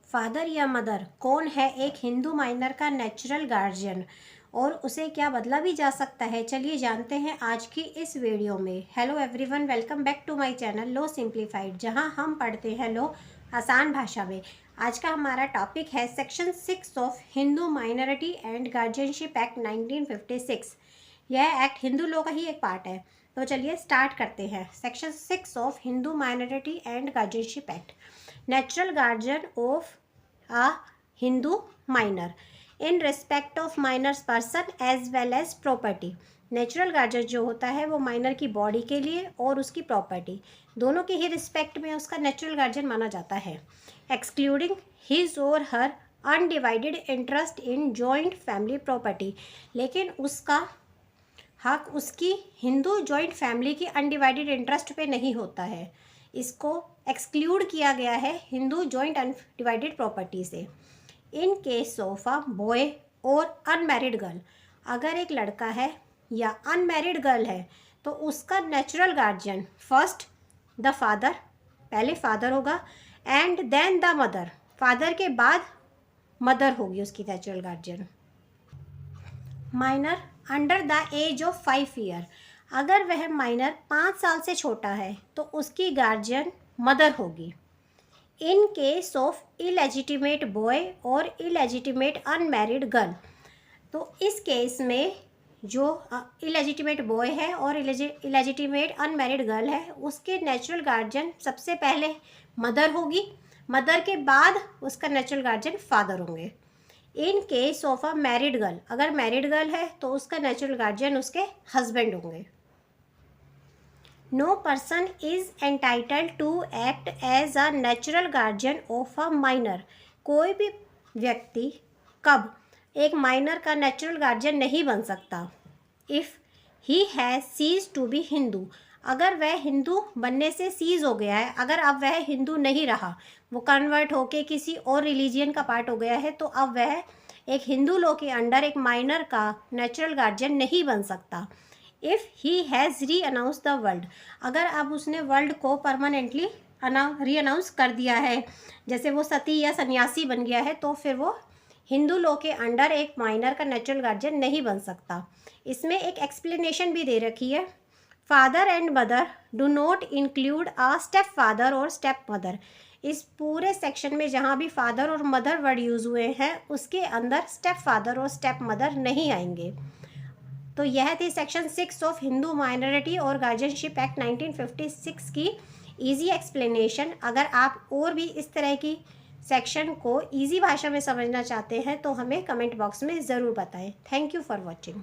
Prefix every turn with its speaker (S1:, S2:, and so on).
S1: Father या mother कौन है एक हिंदू माइनर का नेचुरल गार्जियन और उसे क्या बदला भी जा सकता है, चलिए जानते हैं आज की इस वीडियो में। Hello everyone, welcome back to my channel Law Simplified, जहां हम पढ़ते हैं लो आसान भाषा में। आज का हमारा टॉपिक है section 6 of Hindu minority and guardianship act 1956। यह एक्ट हिंदू लॉ का ही एक पार्ट है। तो चलिए स्टार्ट करते हैं। Section 6 of Hindu minority and guardianship act. Natural guardian of a Hindu minor in respect of minor's person as well as property। Natural guardian जो होता है वो माइनर की बॉडी के लिए और उसकी प्रॉपर्टी दोनों के ही रिस्पेक्ट में उसका नेचुरल गार्जियन माना जाता है, एक्सक्लूडिंग हिज और her undivided interest in joint family property. लेकिन उसका हक उसकी हिंदू जॉइंट फैमिली की अनडिवाइडेड इंटरेस्ट पे नहीं होता है। इसको एक्सक्लूड किया गया है हिंदू जॉइंट अनडिवाइडेड प्रॉपर्टी से। इन केस ऑफ अ बॉय और अनमैरिड गर्ल, अगर एक लड़का है या अनमैरिड गर्ल है तो उसका natural guardian first the father, पहले फादर होगा, and then the mother, father के बाद मदर होगी उसकी natural guardian. Minor under the age of 5 year, अगर वह माइनर 5 साल से छोटा है तो उसकी गार्जियन मदर होगी। इन केस ऑफ इलेजिटिमेट बॉय और इलेजिटिमेट अनमैरिड गर्ल, तो इस केस में जो इलेजिटिमेट बॉय है और इलेजिटिमेट अनमैरिड गर्ल है उसके नेचुरल गार्जियन सबसे पहले मदर होगी, मदर के बाद उसका नेचुरल गार्जियन फादर होंगे। In case of a married girl, अगर मैरिड गर्ल है तो उसका नेचुरल गार्जियन उसके हस्बैंड होंगे। No person is entitled to act as a natural guardian of a minor, कोई भी व्यक्ति कब एक माइनर का नेचुरल गार्जियन नहीं बन सकता। If he has ceased to be Hindu, अगर वह हिंदू बनने से सीज हो गया है, अगर अब वह हिंदू नहीं रहा, वो कन्वर्ट होके किसी और रिलीजियन का पार्ट हो गया है, तो अब वह एक हिंदू लॉ के अंडर एक माइनर का नेचुरल गार्जियन नहीं बन सकता। इफ़ ही हैज़ री अनाउंस द वर्ल्ड, अगर अब उसने वर्ल्ड को परमानेंटली री अनाउंस कर दिया है, जैसे वो सती या सन्यासी बन गया है, तो फिर वो हिंदू लॉ के अंडर एक माइनर का नेचुरल गार्जियन नहीं बन सकता। इसमें एक एक्सप्लेनेशन भी दे रखी है। Father and mother do not include a step father और स्टेप मदर, इस पूरे सेक्शन में जहाँ भी फादर और मदर वर्ड यूज़ हुए हैं उसके अंदर स्टेप फादर और स्टेप मदर नहीं आएंगे। तो यह थी सेक्शन 6 ऑफ हिंदू माइनॉरिटी और गार्जियनशिप एक्ट 1956 की इजी एक्सप्लेनेशन। अगर आप और भी इस तरह की सेक्शन को इजी भाषा में समझना चाहते हैं तो हमें कमेंट बॉक्स में ज़रूर बताएं। Thank you for watching.